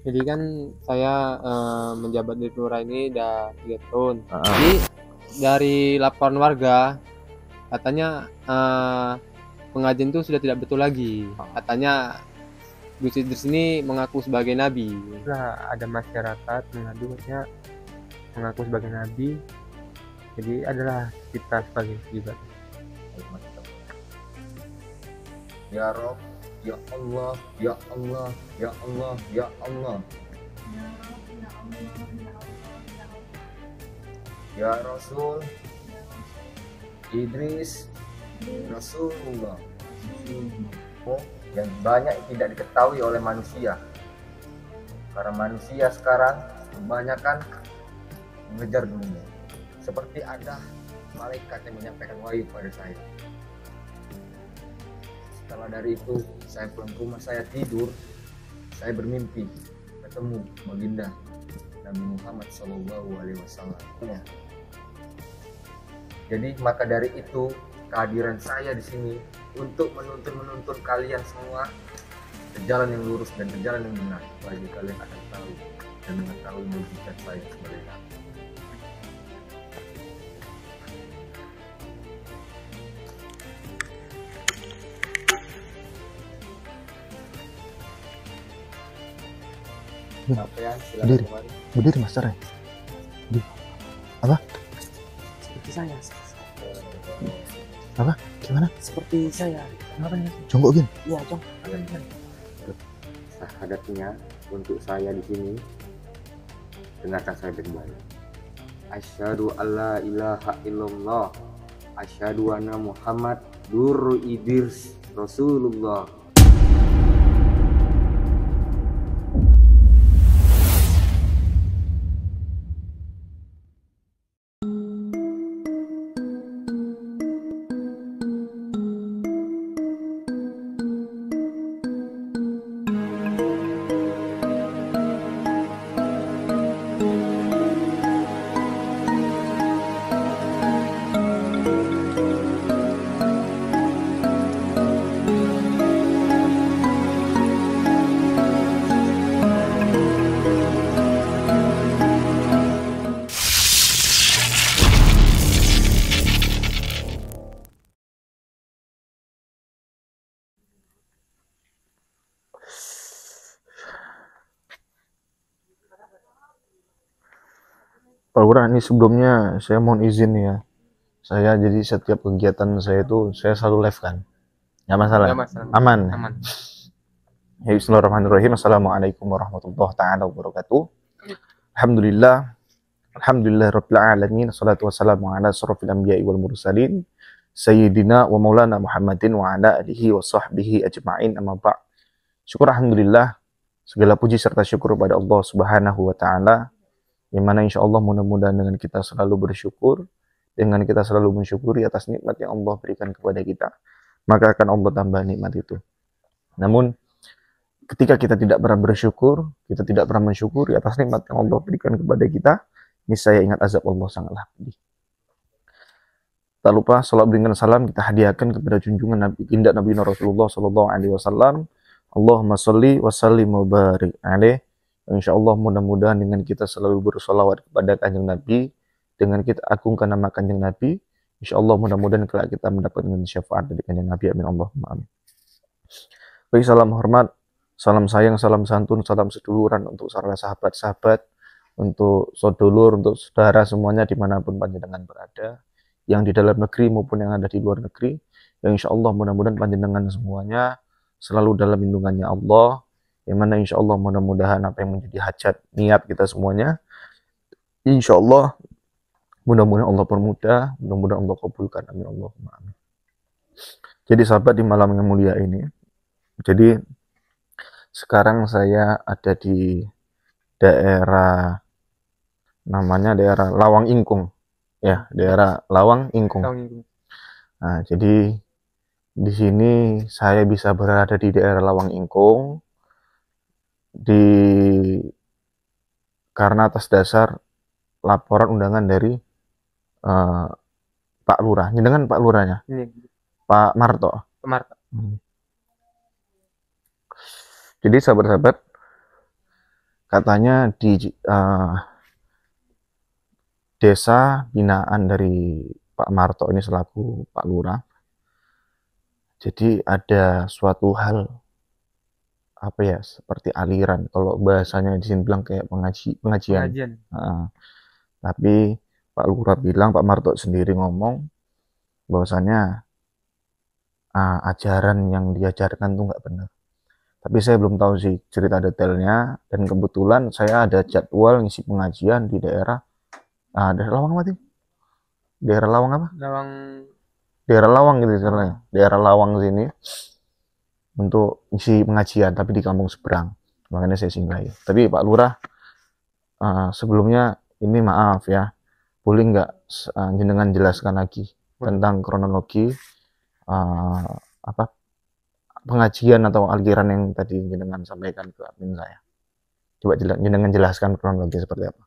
Jadi kan saya menjabat di Lurah ini udah 3 tahun. Jadi dari laporan warga katanya pengajian itu sudah tidak betul lagi. Katanya Gus Idris ini mengaku sebagai nabi. Lah ada masyarakat mengadu katanya mengaku sebagai nabi, jadi adalah kita sebagai juga. Ya Rob, ya Allah, ya Allah, ya Allah, ya Allah. Ya Rasul Idris Rasulullah. Yang banyak tidak diketahui oleh manusia, karena manusia sekarang kebanyakan mengejar dunia. Seperti ada malaikat yang menyampaikan wahyu pada saya. Setelah dari itu saya pulang ke rumah, saya tidur, saya bermimpi ketemu baginda Nabi Muhammad SAW. Jadi maka dari itu kehadiran saya di sini untuk menuntun kalian semua ke jalan yang lurus dan ke jalan yang benar, bagi kalian akan tahu dan mengetahui mujizat saya sebagai nabi. Sampean silakan kembali. Berdiri Mas Ray. Apa? Seperti saya. Apa? Gimana? Seperti saya. Kenapa nih? Jongkok gini. Iya, Jong. Syahadatnya untuk saya di sini, dengarkan saya baik-baik. Asyhadu alla ilaha illallah, asyhadu anna Muhammad Dur Idris Rasulullah. Pak Lurah, ini sebelumnya saya mohon izin ya. Saya jadi setiap kegiatan saya itu saya selalu live kan. Nggak masalah. Nggak masalah. Aman. Aman. Ya, bismillahirrahmanirrahim. Assalamualaikum warahmatullahi taala wabarakatuh. Alhamdulillah. Alhamdulillah rabbil alamin. Wassalatu wassalamu ala asrofil anbiya'i wal mursalin. Sayyidina wa maulana Muhammadin wa ala alihi wa sahbihi ajma'in, amma ba'. Syukur alhamdulillah. Segala puji serta syukur kepada Allah Subhanahu wa taala, yang mana insya Allah mudah-mudahan dengan kita selalu bersyukur, dengan kita selalu mensyukuri atas nikmat yang Allah berikan kepada kita, maka akan Allah tambah nikmat itu. Namun ketika kita tidak pernah bersyukur, kita tidak pernah mensyukuri atas nikmat yang Allah berikan kepada kita, ini saya ingat azab Allah sangatlah pedih. Tak lupa salat dengan salam kita hadiahkan kepada junjungan Nabi Indah Nabi Rasulullah Sallallahu Alaihi Wasallam. Allahumma sholli wa sallim wa barik alaih. Insyaallah mudah-mudahan dengan kita selalu bersolawat kepada Kanjeng Nabi, dengan kita agungkan nama Kanjeng Nabi, insyaallah mudah-mudahan kelak kita mendapatkan syafaat dari Kanjeng Nabi. Amin Allahumma amin. Baik, salam hormat, salam sayang, salam santun, salam seduluran untuk para sahabat-sahabat, untuk saudulur, untuk saudara semuanya dimanapun panjenengan berada, yang di dalam negeri maupun yang ada di luar negeri, yang insyaallah mudah-mudahan panjenengan semuanya selalu dalam lindungannya Allah, yang mana insya Allah mudah-mudahan apa yang menjadi hajat niat kita semuanya, insya Allah mudah-mudahan Allah permudah, mudah-mudahan Allah kabulkan. Amin Allahumma amin. Jadi sahabat, di malam yang mulia ini, jadi sekarang saya ada di daerah, namanya daerah Lawang Ingkung ya, daerah Lawang Ingkung. Nah, jadi di sini saya bisa berada di daerah Lawang Ingkung karena atas dasar laporan undangan dari Pak Lurah. Dengan Pak Lurahnya? Pak Marto. Jadi sahabat-sahabat, katanya di desa binaan dari Pak Marto ini selaku Pak Lurah. Jadi ada suatu hal apa ya seperti aliran kalau bahasanya di sini bilang kayak pengajian. Pengajian. Tapi Pak Lurah bilang, Pak Marto sendiri ngomong bahwasanya ajaran yang diajarkan tuh nggak benar. Tapi saya belum tahu sih cerita detailnya, dan kebetulan saya ada jadwal ngisi pengajian di daerah daerah Lawang apa sih? Daerah Lawang apa? Lawang. Daerah Lawang gitu istilahnya. Daerah Lawang sini untuk ngisi pengajian tapi di kampung seberang. Makanya saya singgahi. Tapi Pak Lurah sebelumnya ini maaf ya. Boleh nggak jenengan jelaskan lagi tentang kronologi apa pengajian atau aliran yang tadi jenengan sampaikan ke admin saya. Coba jenengan jelaskan kronologi seperti apa.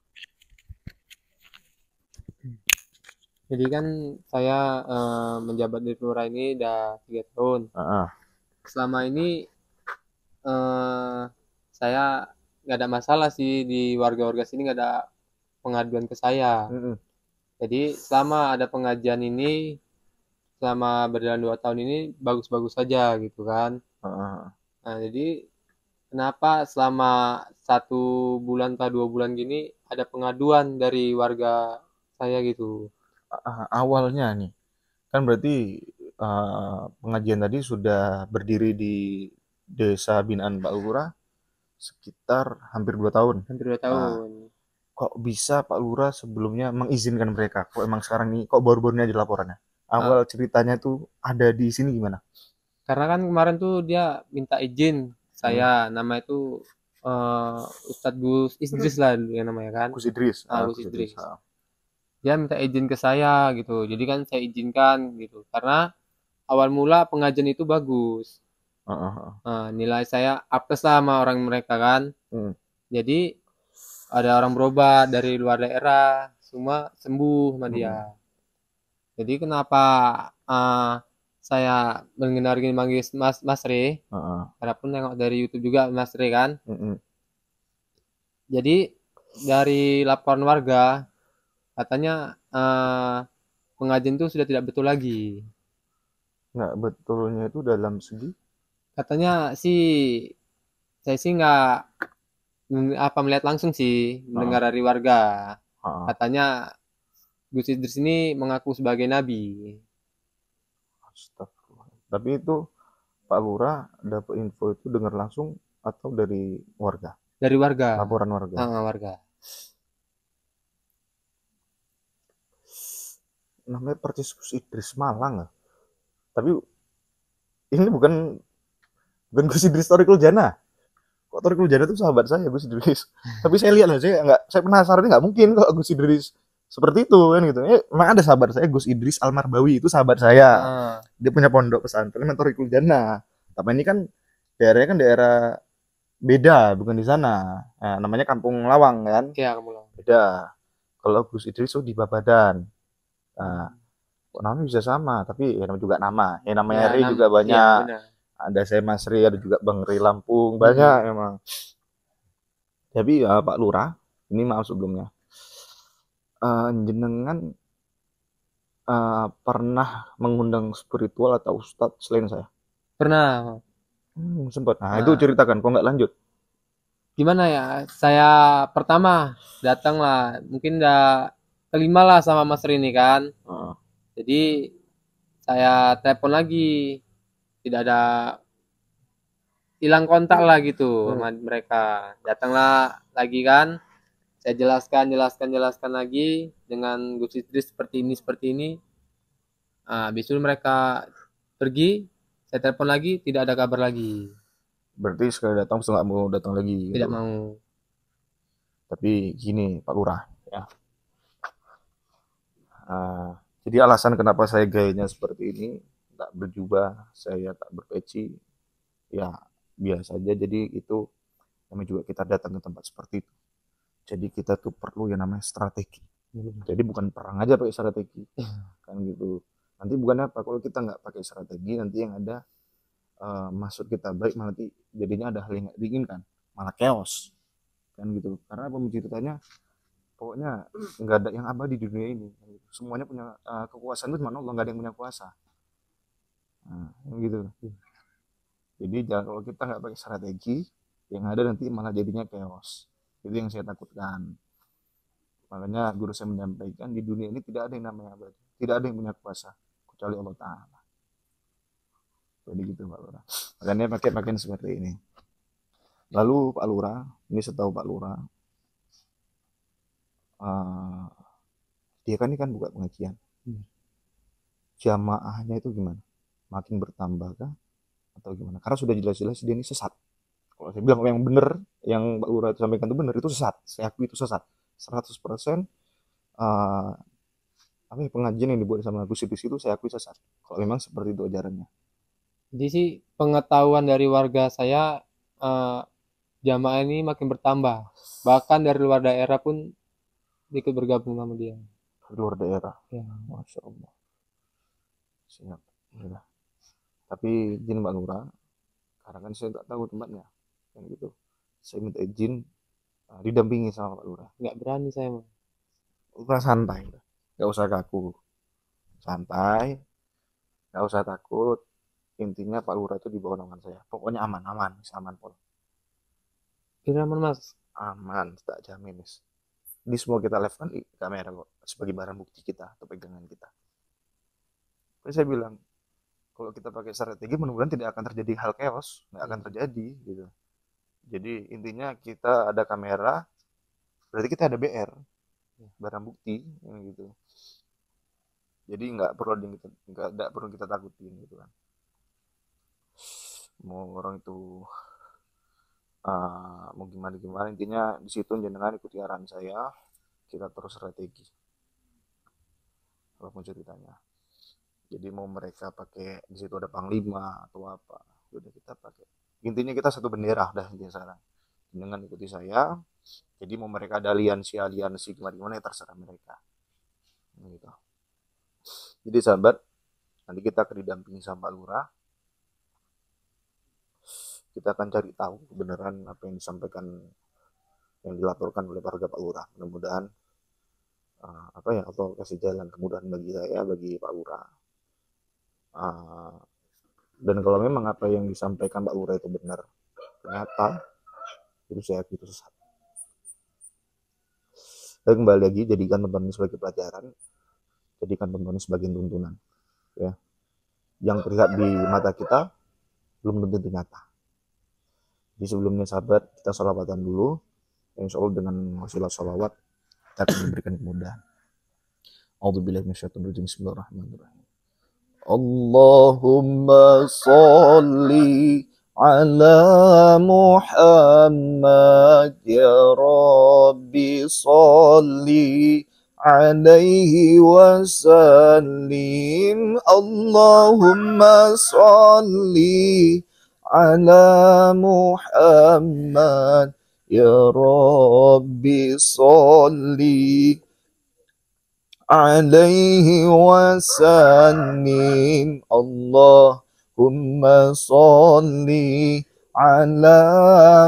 Jadi kan saya menjabat di Lurah ini udah 3 tahun. Selama ini saya nggak ada masalah sih, di warga-warga sini nggak ada pengaduan ke saya. Jadi selama ada pengajian ini, selama berjalan 2 tahun ini bagus-bagus saja gitu kan. Nah, jadi kenapa selama 1 bulan atau 2 bulan gini ada pengaduan dari warga saya gitu? Awalnya nih kan berarti pengajian tadi sudah berdiri di desa binaan Pak Lurah sekitar hampir 2 tahun. Hampir 2 tahun. Kok bisa Pak Lurah sebelumnya mengizinkan mereka? Kok emang sekarang ini kok baru-baru ini aja laporannya? Awal ceritanya tuh ada di sini gimana? Karena kan kemarin tuh dia minta izin saya, nama itu Ustadz Gus Idris lah yang namanya kan. Gus Idris. Gus Idris. Dia minta izin ke saya gitu. Jadi kan saya izinkan gitu. Karena awal mula pengajian itu bagus. Nilai saya apes lah sama orang mereka kan. Jadi ada orang berobat dari luar daerah, semua sembuh sama dia. Jadi kenapa saya mengenal manggil Mas Re? Karena pun nengok dari YouTube juga Mas Re kan. Jadi dari laporan warga katanya pengajian itu sudah tidak betul lagi. Nggak betulnya itu dalam segi? Katanya sih saya sih nggak melihat langsung sih, mendengar dari warga. Katanya Gus Idris ini mengaku sebagai nabi. Astagfirullah. Tapi itu Pak Lurah dapat info itu dengar langsung atau dari warga? Dari warga. Laporan warga. Warga. Namanya persis Gus Idris Malang. Tapi ini bukan Gus Idris Thoriqul Jannah. Kok Thoriqul Jannah itu sahabat saya Gus Idris. Tapi saya lihat lah, saya penasaran, nggak mungkin kok Gus Idris seperti itu kan gitu. Memang ada sahabat saya Gus Idris Almarbawi, itu sahabat saya. Dia punya pondok pesantren namanya Thoriqul Jannah. Tapi ini kan daerahnya kan daerah beda, bukan di sana. Nah, namanya Kampung Lawang kan? Iya, Kampung Lawang. Beda. Kalau Gus Idris itu di Babadan. Nah, kok namanya bisa sama, tapi ya juga nama. Ya namanya Ri juga banyak. Ya, ada saya Mas Ri, ada juga Bang Ri Lampung, banyak emang. Tapi ya Pak Lurah, ini maaf sebelumnya. Jenengan pernah mengundang spiritual atau ustadz selain saya? Pernah. Sempat. Nah, itu ceritakan, kok nggak lanjut? Gimana ya? Saya pertama datang lah, mungkin udah kelima lah sama Mas Rini kan. Jadi saya telepon lagi, tidak ada, hilang kontak lah gitu sama mereka. Datanglah lagi kan, saya jelaskan lagi dengan Gus Idris seperti ini. Habis itu mereka pergi, saya telepon lagi, tidak ada kabar lagi. Berarti sekali datang nggak mau datang lagi? Tidak mau. Tapi gini Pak Lurah ya. Jadi alasan kenapa saya gayanya seperti ini, tak berjubah, saya tak berpeci, ya biasa aja. Jadi itu namanya juga kita datang ke tempat seperti itu. Jadi kita tuh perlu yang namanya strategi. Jadi bukan perang aja pakai strategi, kan gitu. Nanti bukan apa, kalau kita nggak pakai strategi, nanti yang ada maksud kita baik, malah nanti jadinya ada hal yang nggak diinginkan, malah chaos. kan gitu. Karena ceritanya pokoknya nggak ada yang abadi di dunia ini, semuanya punya kekuasaan itu cuma Allah, nggak ada yang punya kuasa. Nah, gitu. Jadi jangan, kalau kita nggak pakai strategi, yang ada nanti malah jadinya chaos. Itu yang saya takutkan. Makanya guru saya menyampaikan, di dunia ini tidak ada yang namanya abadi, tidak ada yang punya kuasa kecuali Allah Ta'ala. Jadi gitu Pak Lurah. Makanya pakai pakaian seperti ini. Lalu Pak Lurah, ini setahu Pak Lurah, dia kan ini kan buka pengajian. Jamaahnya itu gimana? Makin bertambah kah? Atau gimana? Karena sudah jelas-jelas dia ini sesat. Kalau saya bilang yang benar, yang Pak Lurah sampaikan itu benar, itu sesat. Saya akui itu sesat. 100% pengajian yang dibuat sama Gus Idris itu saya akui sesat. Kalau memang seperti itu ajarannya. Jadi sih pengetahuan dari warga saya, jamaah ini makin bertambah. Bahkan dari luar daerah pun ikut bergabung sama dia. Luar daerah. Ya. Masya Allah. Siap. Ya. Tapi izin Mbak Lurah, karena kan saya nggak tahu tempatnya, kan gitu. Saya minta izin didampingi sama Pak Lurah. Nggak berani saya mah. Lurah santai, nggak usah kaku, santai, nggak usah takut. Intinya Pak Lurah itu di bawah naungan saya. Pokoknya aman, aman Pol. Aman Mas. Aman, tak jamin Mas. Di semua kita live kan di kamera kok, sebagai barang bukti kita atau pegangan kita. Terus saya bilang, kalau kita pakai strategi mudah-mudahan tidak akan terjadi hal chaos, nggak akan terjadi gitu. Jadi intinya kita ada kamera, berarti kita ada BR, barang bukti gitu. Jadi nggak perlu kita takutin gitu kan. Mau orang itu mau gimana, intinya di situ jenengan ikuti arahan saya, kita terus strategi apapun ceritanya. Jadi mau mereka pakai di situ ada panglima atau apa, udah kita pakai, intinya kita satu bendera dah intinya sekarang. Dengan ikuti saya, jadi mau mereka ada aliansi gimana ya terserah mereka gitu. Jadi sahabat, nanti kita akan didampingi sama Pak Lurah. Kita akan cari tahu kebenaran apa yang disampaikan, yang dilaporkan oleh warga Pak Lurah. Mudah-mudahan Allah kasih jalan kemudahan bagi saya, bagi Pak Lurah. Dan kalau memang apa yang disampaikan Pak Lurah itu benar, ternyata itu saya akui itu sesat. Dan kembali lagi, jadikan tontonan ini sebagai pelajaran, jadikan tontonan ini sebagai tuntunan. Ya, yang terlihat di mata kita belum tentu nyata. Jadi sebelumnya sahabat, kita sholawatan dulu. Insya Allah dengan wasilah sholawat kita akan memberikan kemudahan. A'udzubillahi minasyaitonir rajim. Bismillahirrahmanirrahim. Allahumma sholli ala Muhammad ya Rabbi sholli alaihi wasallim. Allahumma sholli ala Muhammad ya Rabbi sholli alaihi wasallim. Allahumma sholli ala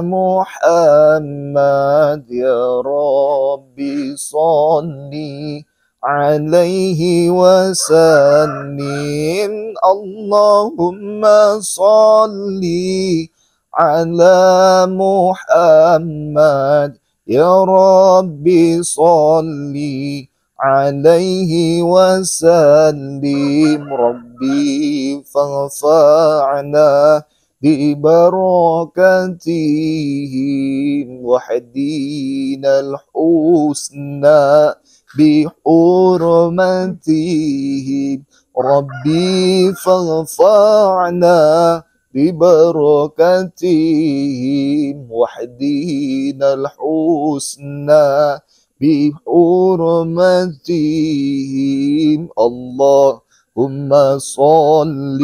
Muhammad ya Rabbi sholli alaihi wasallim. Allahumma sholli ala Muhammad ya Rabbi sholli alaihi wasallim. Rabbi fanfa'na bi barakatihim wahdina al-husna بحرمتهم. ربي فانفعنا ببركتهم واهدنا الحسنى بحرمتهم. اللهم صل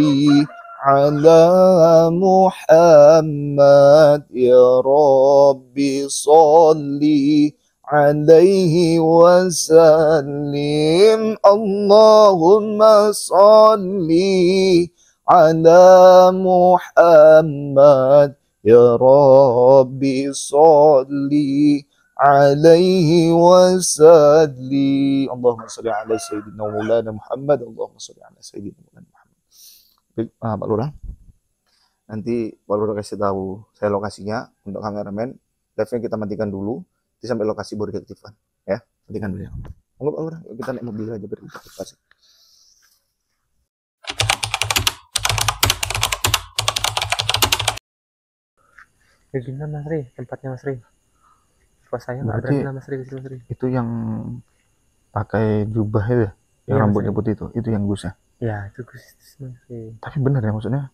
على محمد يا ربي صل alaihi wasallim. Allahumma salli ala Muhammad Ya Rabbi salli alaihi wasalli. Allahumma salli ala Sayyidina Maulana Muhammad. Allahumma salli ala Sayyidina Maulana Muhammad. Pak Lurah, nanti Pak Lurah kasih tahu saya lokasinya untuk kameramen. Live-nya kita matikan dulu, nanti sampai lokasi baru diaktifkan. Ya, matikan dulu ya. Pak Lurah, kita naik mobil aja biar kita kasih. Ya gimana Mas Ri, tempatnya Mas Ri? Pas saya nggak Berarti berani lah Mas Ri, Mas Ri. itu yang pakai jubah itu ya, yang Iya, rambutnya Mas putih itu yang Gus ya. Ya itu Mas Ri. Tapi benar ya, maksudnya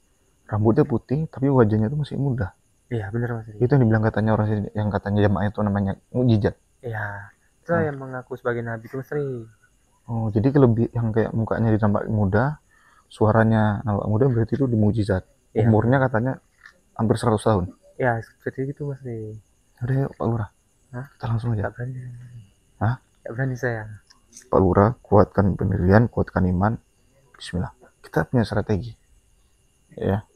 rambutnya putih tapi wajahnya itu masih muda. Iya benar Mas Ri. Itu yang dibilang katanya orang sini, yang katanya jamaah itu namanya mukjizat. Iya, itu yang mengaku sebagai nabi itu Mas Ri. Oh, jadi lebih yang kayak mukanya ditambah muda, suaranya nampak muda, berarti itu di mukjizat. Iya. Umurnya katanya hampir 100 tahun. Ya seperti itu Mas Ri. Udah yuk Pak Lurah. Hah? Kita langsung aja. Gak berani. Hah? Gak berani saya. Pak Lurah, kuatkan pendirian, kuatkan iman. Bismillah. Kita punya strategi. Ya.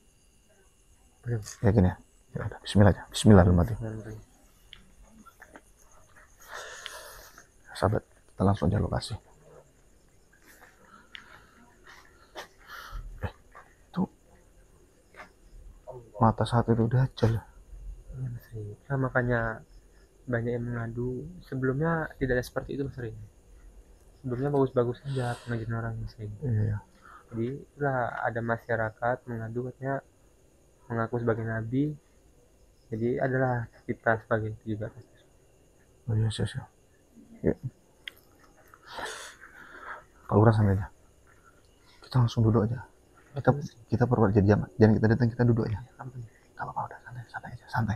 Belum. Yakin ya? Ya udah, bismillah aja. Bismillahirrahmanirrahim. Sahabat, kita langsung aja lokasi. Itu mata satu itu udah Dajjal. Iya Mas Ri. Nah, makanya banyak yang mengadu. Sebelumnya tidak ada seperti itu Mas Ri. Sebelumnya bagus-bagus aja pengajian orang Mas Ri. Iya. Jadi itulah ada masyarakat mengadu katanya mengaku sebagai nabi. Jadi adalah kita sebagai itu juga. Oh iya, siap. Ya. Pak Lurah santai aja. Kita langsung duduk aja. Kita perbuat jadi jangan kita datang, kita duduk aja. Gak apa-apa, udah santai aja, santai.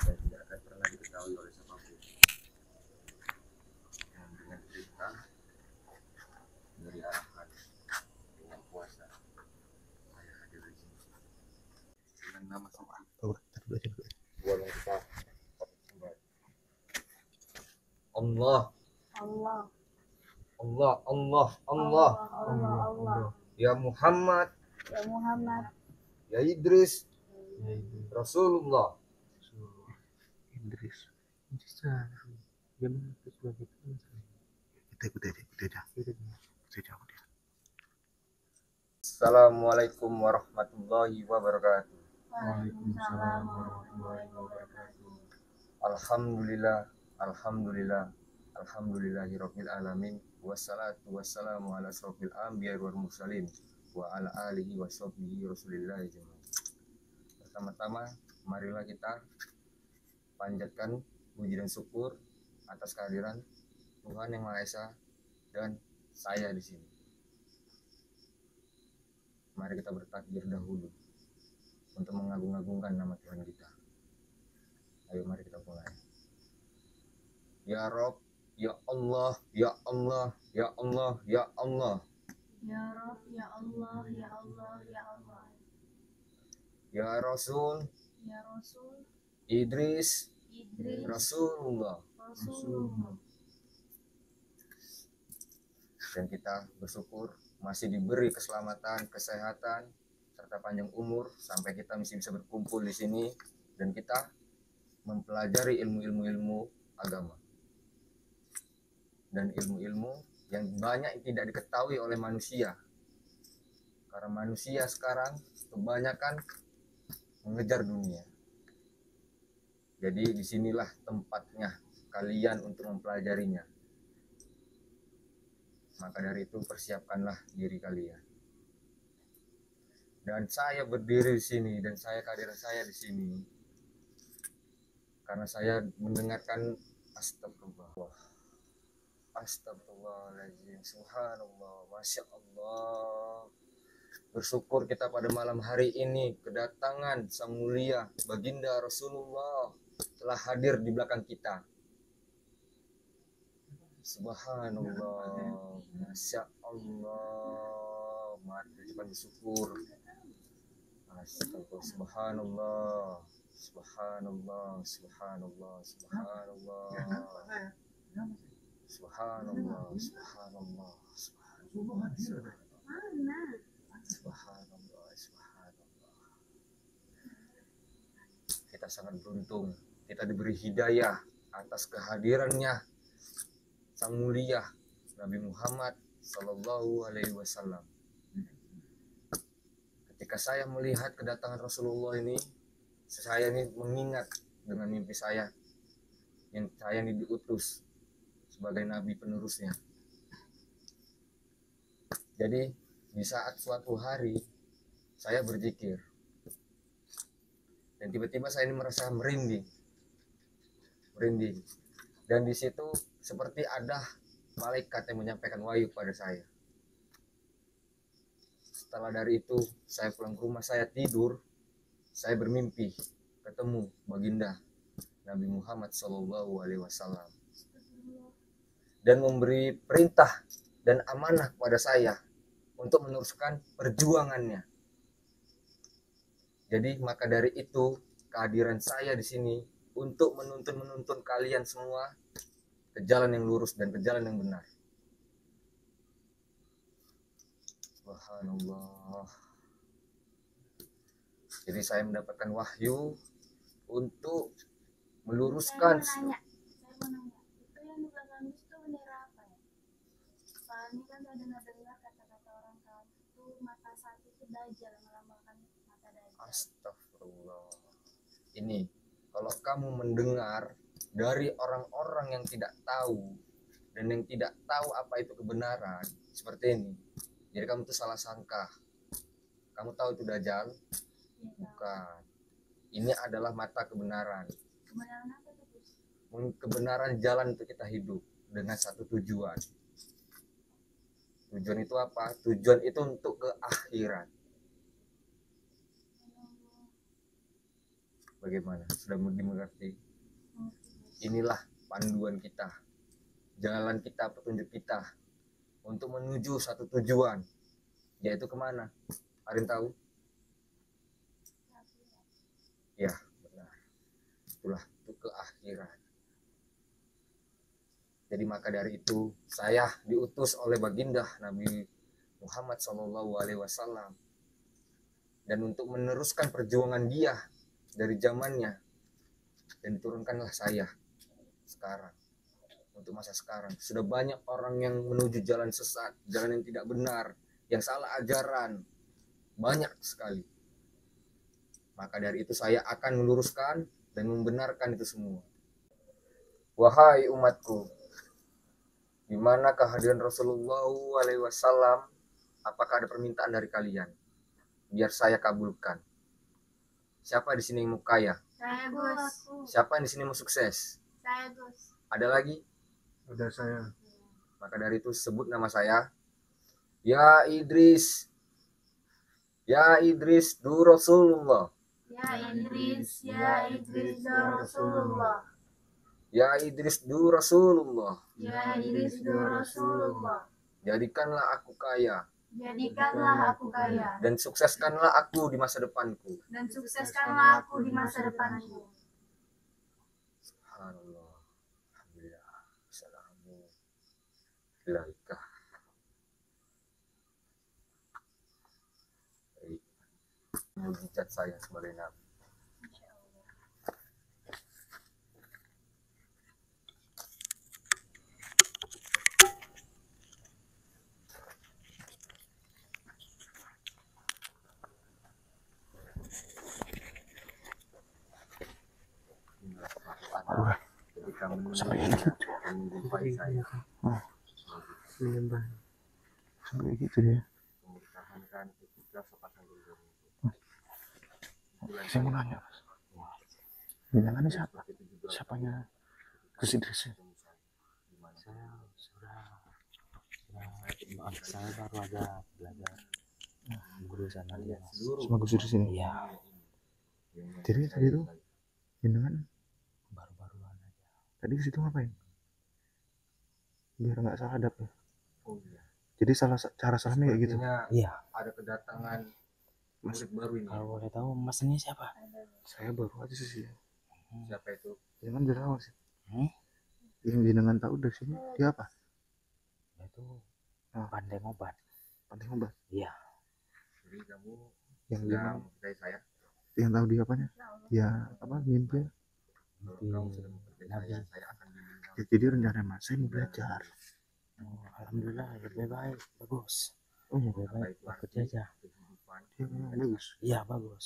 Tidak akan pernah diketahui oleh siapapun. Yang dengan perintah dari arahan dengan kuasa saya hadir di sini dengan nama sama Pak Lurah, kita duduk aja. buat kita Allah Allah, Allah Allah Allah, Allah Allah, ya Muhammad ya Muhammad, ya Idris Rasulullah. Idris. Bisa. Dia mengaku sebagai itu Mas Ri. Kita ikuti aja. Assalamualaikum warahmatullahi wabarakatuh. Waalaikumsalam warahmatullahi wabarakatuh. Alhamdulillahirabbil alamin wassalatu wassalamu ala asrofil anbiya'i wal mursalin wa ala alihi wa sahbihi rasulillah jemaah. Pertama-tama marilah kita panjatkan puji dan syukur atas kehadiran Tuhan Yang Maha Esa dan saya di sini. Mari kita bertakbir dahulu untuk mengagung-agungkan nama Tuhan kita. Ayo mari kita mulai. Ya Rob, ya Allah, ya Allah, ya Allah, ya Allah. Ya Rabb, ya Allah, ya Allah, ya Allah. Ya Rasul, Ya Rasul, Idris, Idris, Rasulullah. Rasulullah. Dan kita bersyukur masih diberi keselamatan, kesehatan, serta panjang umur sampai kita masih bisa berkumpul di sini dan kita mempelajari ilmu agama dan ilmu yang banyak yang tidak diketahui oleh manusia, karena manusia sekarang kebanyakan mengejar dunia. Jadi disinilah tempatnya kalian untuk mempelajarinya. Maka dari itu persiapkanlah diri kalian. Dan saya berdiri di sini dan kehadiran saya di sini karena saya mendengarkan Astagfirullahaladzim, subhanallah, masya Allah. Bersyukur kita pada malam hari ini kedatangan sang mulia baginda Rasulullah telah hadir di belakang kita. Subhanallah, masya Allah. Mari kita bersyukur. Astagfirullah, subhanallah, subhanallah, subhanallah, subhanallah, Subhanallah, subhanallah, subhanallah, subhanallah, subhanallah. Kita sangat beruntung, kita diberi hidayah atas kehadirannya Sang Mulia Nabi Muhammad Sallallahu Alaihi Wasallam. Ketika saya melihat kedatangan Rasulullah ini, saya ini mengingat dengan mimpi saya yang saya ini diutus sebagai nabi penerusnya. Jadi di saat suatu hari saya berzikir dan tiba-tiba saya ini merasa merinding, dan di situ seperti ada malaikat yang menyampaikan wahyu pada saya. Setelah dari itu saya pulang ke rumah, saya tidur, saya bermimpi ketemu baginda Nabi Muhammad Shallallahu Alaihi Wasallam dan memberi perintah dan amanah kepada saya untuk meneruskan perjuangannya. Jadi maka dari itu kehadiran saya di sini untuk menuntun kalian semua ke jalan yang lurus dan ke jalan yang benar. Subhanallah. Jadi saya mendapatkan wahyu untuk meluruskan. Saya mau nanya, itu yang di belakang itu bendera apa ya? Soalnya kan saya dengar kata-kata orang kafir itu mata sapi itu dajjal, melambangkan mata dajjal. Astagfirullah. Ini kalau kamu mendengar dari orang-orang yang tidak tahu dan yang tidak tahu apa itu kebenaran seperti ini, jadi kamu tuh salah sangka. Kamu tahu itu dajjal? Bukan. Ini adalah mata kebenaran. Kebenaran apa tuh, Gus? Kebenaran jalan untuk kita hidup dengan satu tujuan. Tujuan itu apa? Tujuan itu untuk ke akhirat. Bagaimana? Sudah dimengerti? Inilah panduan kita, jalan kita, petunjuk kita untuk menuju satu tujuan, yaitu kemana? Arin tahu? Ya, benar. Itulah itu ke akhirat. Jadi maka dari itu saya diutus oleh baginda Nabi Muhammad SAW dan untuk meneruskan perjuangan dia dari zamannya, dan diturunkanlah saya sekarang untuk masa sekarang. Sudah banyak orang yang menuju jalan sesat, jalan yang tidak benar, yang salah ajaran, banyak sekali. Maka dari itu saya akan meluruskan dan membenarkan itu semua. Wahai umatku, di mana kehadiran Rasulullah SAW, apakah ada permintaan dari kalian? Biar saya kabulkan. Siapa di sini yang mau kaya? Saya, Gus. Siapa yang di sini mau sukses? Saya, Gus. Ada lagi? Ada saya. Maka dari itu sebut nama saya. Ya Idris. Ya Idris du Rasulullah. Ya Idris du Rasulullah. Ya Idris du Rasulullah. Ya Idris du Rasulullah. Jadikanlah aku kaya Jadikanlah aku kaya dan sukseskanlah aku di masa depanku. dan sukseskanlah aku di masa depanku. Subhanallah. Alhamdulillah. Assalamualaikum. Ilaikah. Baik. Mujizat saya sebagai nabi. Ketika menjumpai saya, Sampai gitu dia. mempertahankan etika sepasang dulu. Saya mau nanya, Mas. Bilangannya siapa? Siapanya Gus Idris? Saya maaf, saya baru aja belajar guru sama dia, Mas. Sama Gus Idris ini? Iya, Jadi tadi itu jenengan baru-baruan aja. tadi ke situ ngapain? Biar nggak salah hadap ya. Oh iya. Jadi cara salahnya kayak gitu. Sepertinya Iya, ada kedatangan murid baru ini. kalau boleh tahu Mas ini siapa? Saya baru aja sih. Siapa itu? Jangan bilang awal sih. Yang jenengan tahu dari sini dia apa? Itu pandai ngobat. Pandai ngobat. Iya. Jadi kamu Yang sudah gimana? mempercayai saya. Yang tahu dia apanya? Ya apa mimpi? Kalau kamu sudah mempercayai saya akan bimbing kamu. Ya, jadi rencana Mas saya mau belajar. Oh, alhamdulillah lebih baik, bagus. Oh, Lebih baik ikut aja. Kehidupan. ya, bagus. Iya bagus.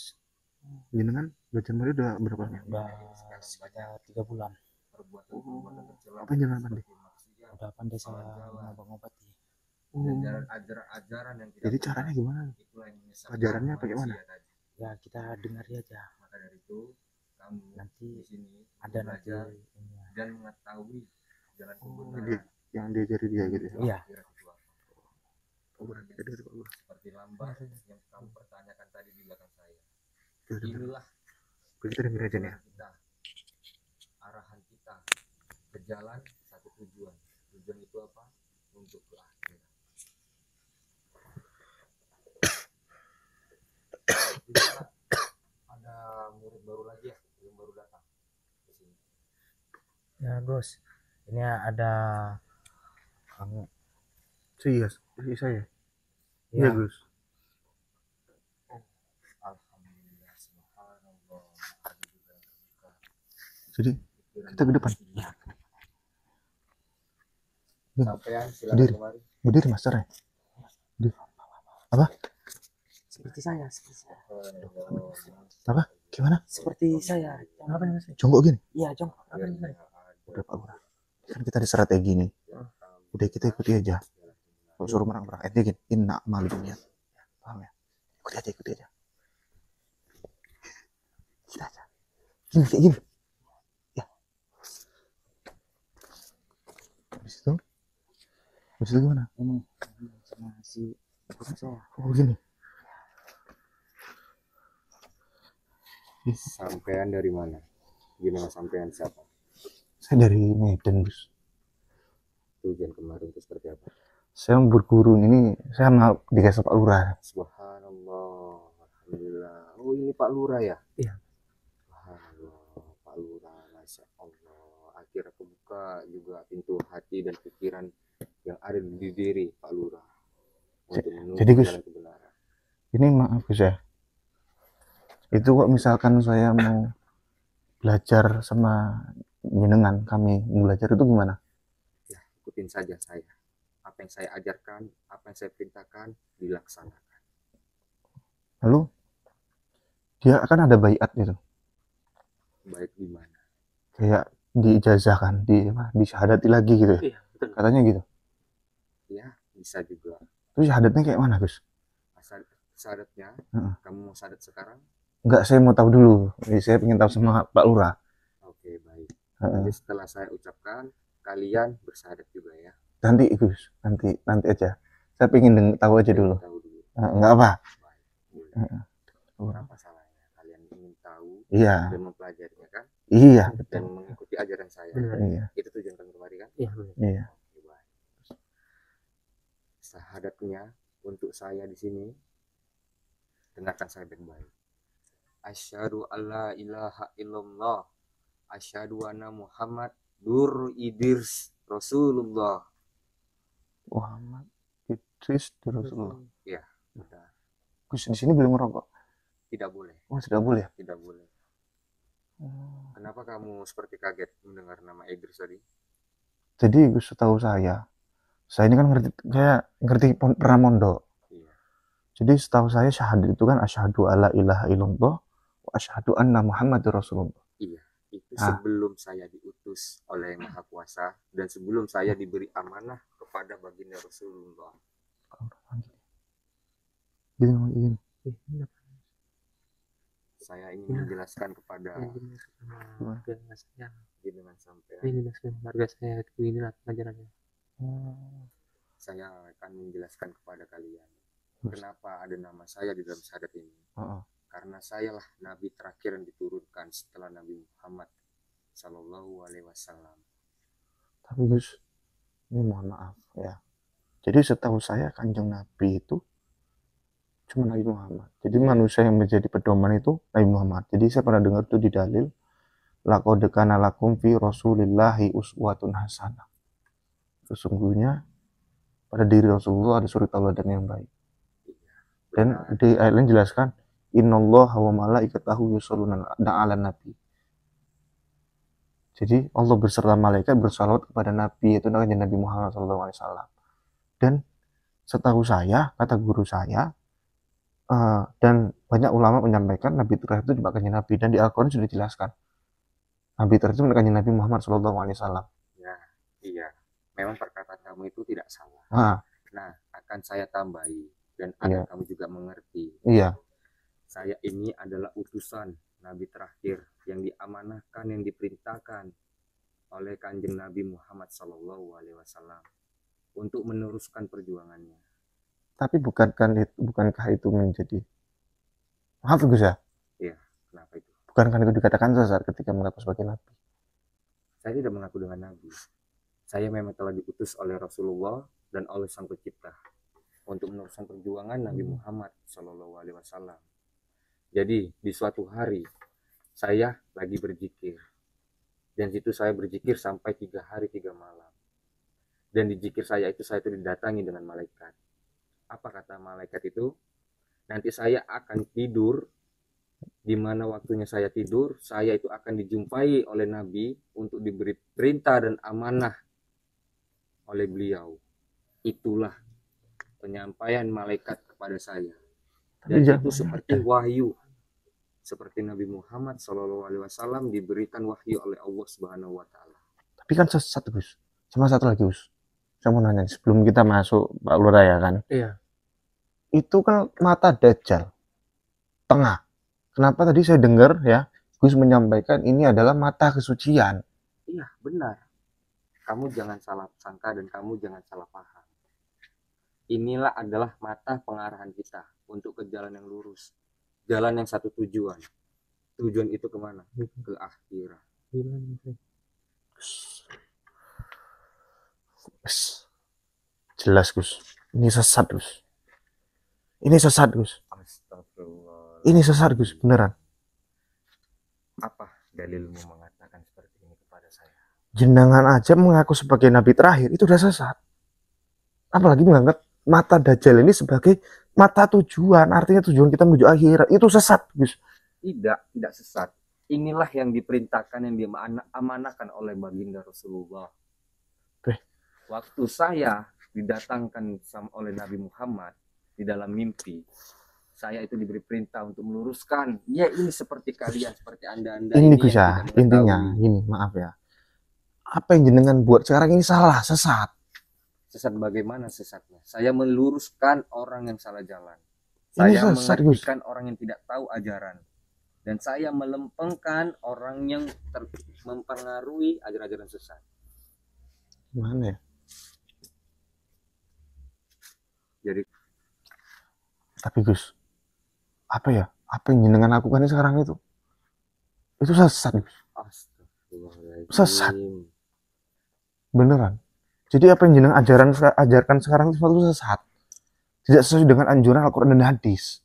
Jenengan belajar Mari udah berapa lama? Udah sekitar 3 bulan. Perbuatan-perbuatan tercela Apa yang jenengan pandai? seperti maksiat, Udah pandai saya ngobati. Oh, ajaran-ajaran yang tidak jadi benar, caranya gimana? itulah yang menyesatkan Ajarannya apa manusia gimana? tadi. Ya kita dengar aja. Maka dari itu kamu Nanti di sini ada nanti belajar ini. dan mengetahui jalan Oh, kebenaran. yang diajari dia gitu ya. Iya. Akhirat itu apa. Oh, berarti ada Pak Lurah. Seperti lambat yang kamu pertanyakan tadi di belakang saya. Ya, udah, Inilah berarti kita dengerin aja nih ya. jalan kita, arahan kita ke jalan satu tujuan. Tujuan itu apa? Untuk ke akhirat. Juga ada murid baru lagi ya, yang baru datang ke sini. Ya Gus, ini ada kamu. Iya, saya. Ya, Gus. Alhamdulillah, subhanallah. Ada juga yang terbuka. Jadi kita ke depan. Sampean silakan Berdiri. kemari. Berdiri Master ya. Apa? seperti saya, seperti saya. Apa? Gimana? Seperti saya. Apa nih Mas? Jongkok gini. Iya, Jong. Apa nih Mas? Udah Pak Lurah. Kan kita ada strategi nih. Udah kita ikuti aja. Kalau suruh merang-merang ente gini. Inna malu dunia. Paham ya? Ikuti aja. Kita aja. Gini kayak gini. Ya. Habis itu gimana? Ini sama si ibu saya. Oh gini. Sampean dari mana? Gimana sampean siapa? Saya dari Medan, Gus. Tujuan kemarin itu seperti apa? Saya mau berguru ini. Saya mau dikasih Pak Lurah. Subhanallah, alhamdulillah. Oh ini Pak Lurah ya? Iya. Subhanallah, Pak Lurah, masya Allah. Akhirnya kebuka juga pintu hati dan pikiran yang ada di diri Pak Lurah untuk menuju jadi, Gus, jalan kebenaran. Ini maaf Gus ya. Itu kok misalkan saya mau belajar sama jenengan, kami mau belajar itu gimana? Ya, ikutin saja saya. Apa yang saya ajarkan, apa yang saya perintahkan, dilaksanakan. Lalu dia akan ada baiat gitu. Baik di mana? Kayak diijazahkan, disyahadati lagi gitu ya. Iya, betul. Katanya gitu. Ya, bisa juga. Terus syahadatnya kayak mana, Gus? Asal syaratnya, kamu mau syarat sekarang? Enggak, saya mau tahu dulu. Jadi saya ingin tahu sama Pak Lurah. Oke, baik. Jadi setelah saya ucapkan, kalian bersyahadat juga ya. Nanti Gus, nanti aja. Saya ingin tahu aja dulu. Tahu dulu. Enggak apa. Baik. Apa salahnya? Kalian ingin tahu Iya. dan mempelajarinya kan? Iya, Dan betul. mengikuti ajaran saya. Benar. Iya. Itu tujuan kami kemarin kan? Iya, benar. Iya. Oke, baik. Syahadatnya untuk saya di sini, dengarkan saya baik-baik. Asyhadu alla ilaha illallah, asyhadu anna Muhammad Nur Idris Rasulullah. Muhammad Idris Rasulullah. Ya, sudah. Gus, di sini boleh merokok? Tidak boleh, Oh, sudah boleh. tidak boleh. Kenapa kamu seperti kaget mendengar nama Idris tadi? Jadi Gus, setahu saya ini kan ngerti pernah mondok. Iya. Jadi setahu saya syahadat itu kan asyhadu alla ilaha illallah wa asyhadu anna Muhammadur Rasulullah. Iya, itu sebelum saya diutus oleh Yang Maha Kuasa dan sebelum saya diberi amanah kepada baginda Rasulullah. Gini. Saya ingin menjelaskan kepada saya jenengan sampai ini maksudnya keluarga saya beginilah pengajarannya. saya akan menjelaskan kepada kalian kenapa ada nama saya di dalam syahadat ini. Karena sayalah nabi terakhir yang diturunkan setelah Nabi Muhammad Sallallahu Alaihi Wasallam. Tapi Gus, ini mohon maaf ya. Jadi setahu saya Kanjeng Nabi itu cuma Nabi Muhammad. Jadi manusia yang menjadi pedoman itu Nabi Muhammad. Jadi saya pernah dengar itu di dalil laqad kana lakum fi Rasulillahi uswatun hasanah. Sesungguhnya pada diri Rasulullah ada suri tauladan yang baik. Dan di ayat lain jelaskan, innallaha wa malaikatahu yusholluna 'alan nabi. Jadi Allah berserta malaikat bersalawat kepada Nabi, itu namanya Nabi Muhammad SAW. Dan setahu saya, kata guru saya, dan banyak ulama menyampaikan Nabi terakhir itu dipakai Nabi, dan di Al-Quran sudah dijelaskan Nabi terakhir itu menekannya Nabi Muhammad SAW. Ya, iya. Memang perkataan kamu itu tidak salah. Nah, akan saya tambahi dan agar kamu juga mengerti. Iya. Saya ini adalah utusan Nabi terakhir yang diamanahkan, yang diperintahkan oleh Kanjeng Nabi Muhammad SAW untuk meneruskan perjuangannya. Tapi bukankah itu menjadi, maaf Gus ya? Iya, kenapa itu? Bukankah itu dikatakan sesat ketika mengaku sebagai Nabi? Saya tidak mengaku dengan Nabi. Saya memang telah diutus oleh Rasulullah dan oleh Sang Pencipta untuk meneruskan perjuangan Nabi Muhammad SAW. Jadi di suatu hari saya lagi berzikir, dan situ saya berzikir sampai 3 hari 3 malam. Dan di zikir saya itu didatangi dengan malaikat. Apa kata malaikat itu? Nanti saya akan tidur, di mana waktunya saya tidur, saya itu akan dijumpai oleh Nabi untuk diberi perintah dan amanah oleh beliau. Itulah penyampaian malaikat kepada saya. Dan itu seperti wahyu, seperti Nabi Muhammad SAW diberikan wahyu oleh Allah Subhanahu Wa Taala. Tapi kan sesat Gus. Sama satu lagi Gus, saya mau nanya sebelum kita masuk Pak Lurah ya kan? Iya. Itu kan mata Dajjal tengah. Kenapa tadi saya dengar ya Gus menyampaikan ini adalah mata kesucian? Iya benar. Kamu jangan salah sangka dan kamu jangan salah paham. Inilah adalah mata pengarahan kita untuk ke jalan yang lurus, jalan yang satu tujuan. Tujuan itu kemana? Ke akhirat. Jelas Gus. Ini sesat Gus. Ini sesat Gus. Astagfirullah. Ini sesat Gus, beneran. Apa dalilmu mengatakan seperti ini kepada saya? Jenengan aja mengaku sebagai Nabi terakhir, itu udah sesat. Apalagi menganggap mata Dajjal ini sebagai mata tujuan, artinya tujuan kita menuju akhirat, itu sesat Gus. Tidak sesat. Inilah yang diperintahkan, yang diamanahkan oleh baginda Rasulullah. Waktu saya didatangkan oleh Nabi Muhammad di dalam mimpi, saya itu diberi perintah untuk meluruskan. Ya ini seperti kalian, seperti anda-anda ini Gus ya, intinya ini, maaf ya. Apa yang jenengan buat sekarang ini salah, sesat. Sesat bagaimana sesatnya? Saya meluruskan orang yang salah jalan. Ini Saya sesat, mengertikan orang yang tidak tahu ajaran. Dan saya melempengkan orang yang mempengaruhi ajaran-ajaran sesat. Gimana ya? Jadi, tapi Gus, apa ya? Apa yang jenengan lakukan sekarang itu sesat Gus. Sesat. Beneran. Jadi apa yang jenengan ajarkan sekarang itu suatu sesat. Tidak sesuai dengan anjuran Al-Quran dan hadis.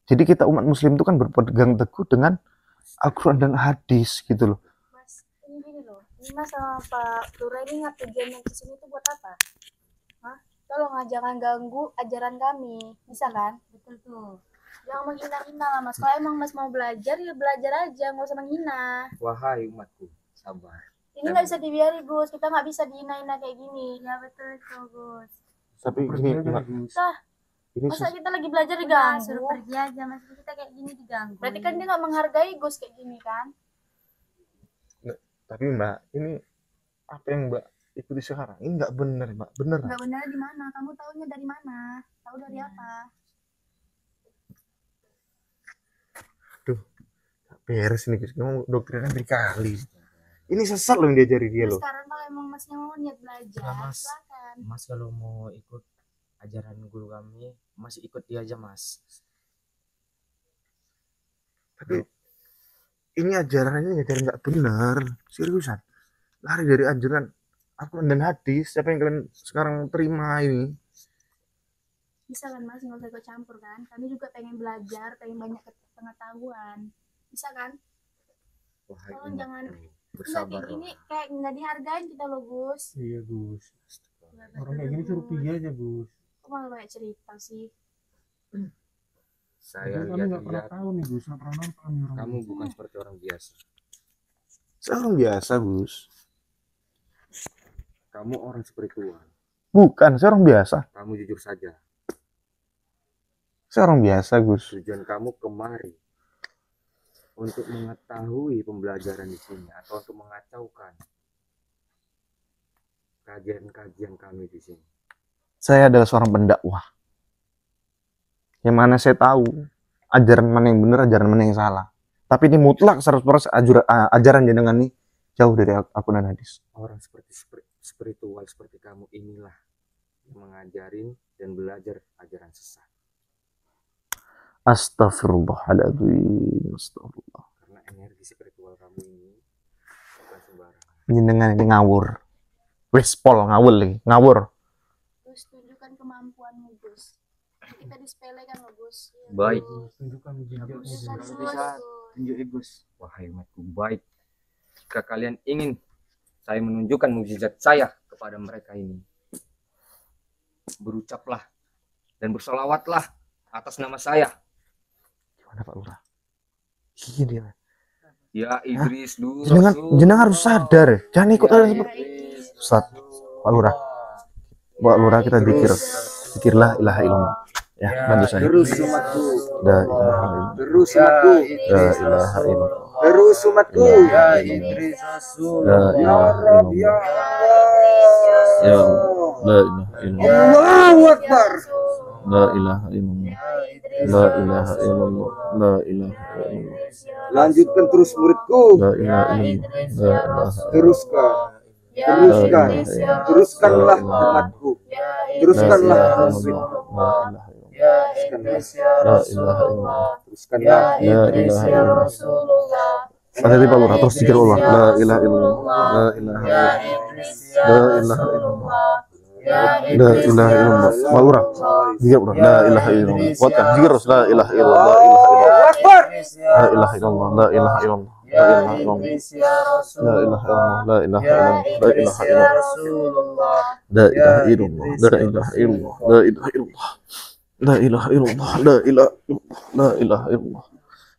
Jadi kita umat muslim itu kan berpegang teguh dengan Al-Quran dan hadis gitu loh. Mas, ini gini loh. Ini Mas sama Pak Lurah ini tujuannya kesini itu buat apa? Hah? Tolong jangan ganggu ajaran kami. Bisa kan? Betul tuh. Jangan menghina-hina lah Mas. Kalau emang Mas mau belajar, ya belajar aja. Nggak usah menghina. Wahai umatku, sabar. Ini nggak bisa dibiarin Gus. Kita nggak bisa dihina-hina kayak gini. Ya betul itu Gus. Tapi ini Masa kita lagi belajar diganggu? Suruh pergi aja, Mas. Kita kayak gini diganggu. Berarti kan dia nggak menghargai Gus kayak gini kan? Tapi Mbak, ini apa yang Mbak ikuti sekarang? Ini nggak benar Mbak, bener. Nggak benar di mana? Kamu taunya dari mana? Tahu dari apa? Aduh, beres ini Gus. Kamu doktrinnya berkali. Ini sesat loh yang diajari dia loh. Sekarang kalau emang Masnya mau niat belajar, Nah, Mas. silakan. Mas kalau mau ikut ajaran guru kami, Mas ikut dia aja Mas. Tapi ini ajarannya ajaran nggak benar, seriusan. Lari dari anjuran Al-Quran dan hadis. Siapa yang kalian sekarang terima ini? Bisa kan Mas, nggak usah ikut campur kan? Kami juga pengen belajar, pengen banyak pengetahuan. Bisa kan? Wahai Tolong jangan umatku, bersabar. kayak gini, kayak nggak dihargain kita loh Gus. Iya Gus, orang kayak gini suruh pergi aja Gus. Kok malah banyak cerita sih? Saya Kami nggak pernah lihat-lihat tahu nih Gus, nggak pernah nonton nih orang. kamu bukan seperti orang biasa. Saya orang biasa, Gus. Kamu orang spiritual. Bukan, saya orang biasa. Kamu jujur saja. Saya orang biasa, Gus. Tujuan kamu kemari untuk mengetahui pembelajaran di sini atau untuk mengacaukan kajian-kajian kami di sini. Saya adalah seorang pendakwah. Yang mana saya tahu ajaran mana yang benar, ajaran mana yang salah. Tapi ini mutlak 100% ajaran jenengan ini jauh dari aku dan hadis. Orang seperti spiritual seperti kamu inilah yang mengajarin dan belajar ajaran sesat. Astagfirullahaladzim. Astagfirullah. Karena energi spiritual kamu ini bukan sembarangan. Jenengan ini ngawur. Wis pol ngawur lagi, ngawur. Gus, tunjukkan kemampuanmu Gus. Kita disepelekan loh Gus. Ya, Baik. Gus. Tunjukkan mujizatnya Gus. Tunjukkan Kamu Gus. bisa tunjukin Gus. Wahai umatku, baik. Jika kalian ingin saya menunjukkan mukjizat saya kepada mereka ini, berucaplah dan bersolawatlah atas nama saya. Gimana Pak Lurah? Iya dia. Ya Idris dulu. Jenengan harus sadar ya. Jangan ikut aja seperti Ustaz. Pak Lurah. Pak Lurah kita zikirlah ilaha illallah. Ya, bantu saya. Terus umatku. La ilaha illallah. Terus umatku. La ilaha illallah. Terus umatku. Ya Idris Rasul. La ilaha illallah. Ya la ilaha illallah. Allahu Akbar. La ilaha illallah. La ilaha illallah. La ilaha illallah. Lanjutkan terus muridku. La ilaha illallah. La ilaha Teruskan. Ya Teruskan. Idris, ya Teruskanlah Rasulullah. umatku. Ya Teruskanlah Idris, ya umatku. Rasulullah. Ya Idris ya La ilaha Rasulullah. illallah. Teruskanlah. Ya La Idris, ilaha ya illallah. Rasulullah. Hati-hati Pak Lurah, terus zikir Allah. La ilaha illallah. La ilaha Ya illallah. Idris, ya La ilaha illallah. Rasulullah. Ya La Idris, ilaha ya illallah. Pak Lurah, Rasulullah. zikir Allah. La ilaha illallah. Kuatkan zikir terus. La ilaha illallah. La ilaha illallah. Allahu Akbar. La ilaha illallah. La ilaha illallah. La Ya ilaha illallah. Idris ya La Rasulullah. ilaha illallah. La ilaha Ya illallah. La Idris ilaha ya illallah. Rasulullah. La ilaha illallah. La ilaha illallah. La ilaha illallah. La ilaha illallah. La ilaha illallah. La ilaha illallah.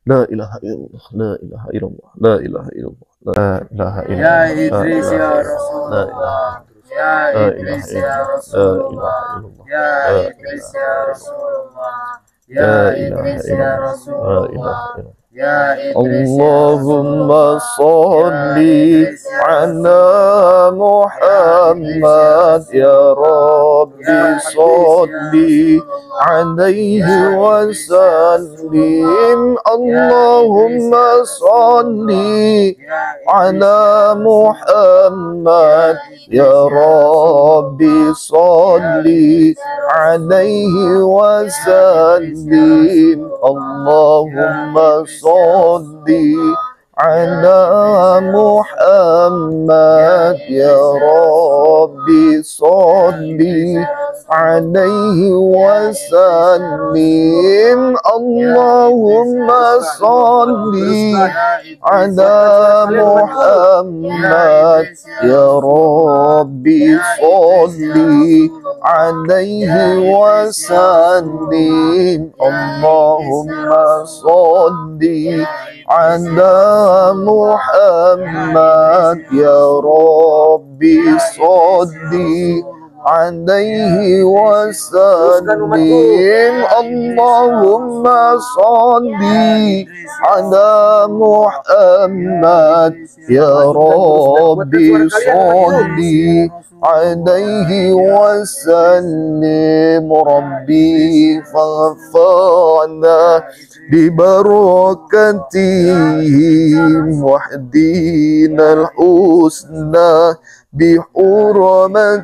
La ilaha illallah. La ilaha illallah. La ilaha illallah. La ilaha Ya illallah. Idris ya La Rasulullah. Ya La Idris ilaha ya illallah. Rasulullah. La Ya ilaha Idris ya Rasulullah. La Ya ilaha Idris ya illallah. La Rasulullah. ilaha illallah. Ya Idris ya Allahumma salli ala Muhammad ya Rabbi salli alaihi wa sallim. Allahumma salli ala Muhammad ya Rabbi salli alaihi wa sallim. Allahumma salli ala Muhammad ya Rabbi salli alaihi wa sallim. Allahumma salli ala Muhammad ya Rabbi salli alaihi wa sallim. Allahumma salli ala Muhammad ya Rabbi salli alaihi wa sallim. Allahumma salli ala Muhammad ya Rabbi salli alaihi wa sallim. Rabbi faghfirna ببركتهم واهدنا الحسنى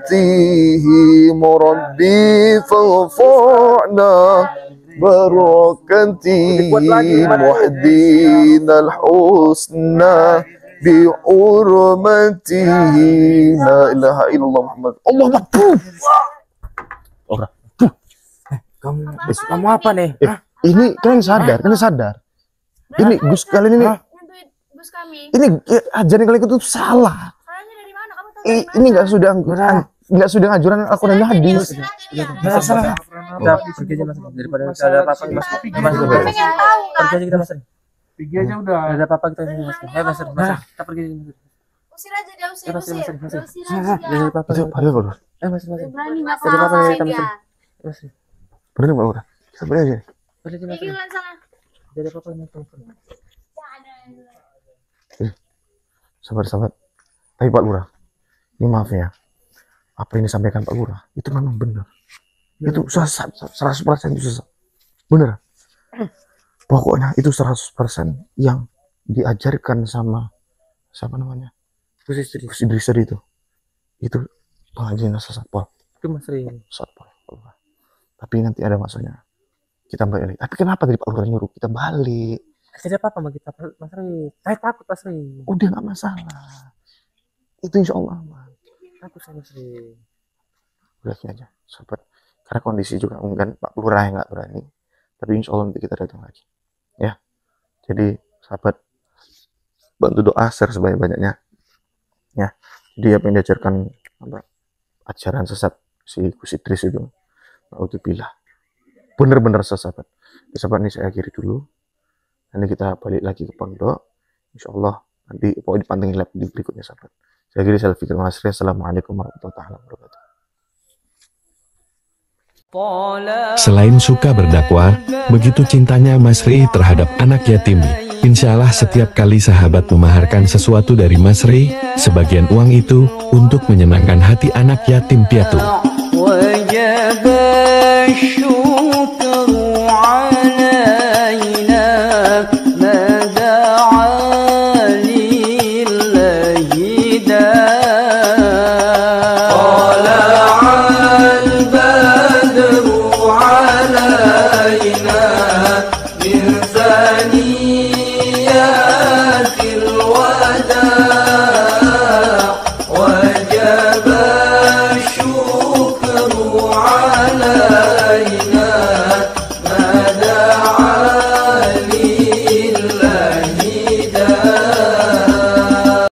بحرمتهم. ربي فاغفرنا بركتهم واهدنا الحسنى بحرمتهم. لا إله إلا الله محمد الله أكبر. Kamu apa nih? Ini kalian sadar, kalian sadar. Ini Gus kalian ini Bus kami. Ini ajaran kalian itu salah. Salahnya dari mana? Kamu tahu dari mana? Ini nggak sudah ngajuran Al-Quran dan hadis. Salah. Kita pergi aja mas, daripada ada apa-apa mas. Mas, Pengen tahu kan? pergi aja kita mas. Pergi aja udah. Ada apa-apa kita ini mas. Mas, kita pergi aja mas. Usir aja dia, usir. Mas. Usir aja. Ada apa-apa. Itu padahal bagus. Mas. Berani mas. Ada apa-apa Salahin kita mas. dia. Mas. Bener nggak udah? Kita beli aja. Pergi aja mas. Pergi ke sana. Ada apa-apa mas. Sahabat-sahabat. Tapi Pak Lurah, ini maaf ya. Apa yang disampaikan Pak Lurah itu memang benar. Itu 100% itu sesat. Bener. Pokoknya itu 100% yang diajarkan sama siapa namanya? Gus Idris itu. Itu pengajian sesat, Pol. Itu mas Ri. Sesat, Pol. Tapi nanti ada masanya. Kita balik. Tapi kenapa tadi Pak Lurah nyuruh kita balik? Ada apa-apa sama kita mas Ri. Saya takut mas Ri. Udah nggak masalah. Itu insya Allah aman. Takut saya mas Ri. Udah aja, sahabat. Karena kondisi juga mungkin Pak Lurah yang nggak berani. Tapi insya Allah nanti kita datang lagi. Ya. Jadi sahabat, bantu doa share sebanyak-banyaknya. Ya. Jadi apa yang diajarkan ajaran sesat si Gus Idris itu, naudzubillah, bener-bener sesat. Sahabat, ini saya akhiri dulu. Nanti kita balik lagi ke pondok. Insya Allah nanti pokoknya dipantengin lab di berikutnya, sahabat. Saya akhiri, saya Fikri Masri. Assalamualaikum warahmatullahi wabarakatuh. Selain suka berdakwah, begitu cintanya Mas Ri terhadap anak yatim. Insya Allah setiap kali sahabat memaharkan sesuatu dari Mas Ri, sebagian uang itu untuk menyenangkan hati anak yatim piatu.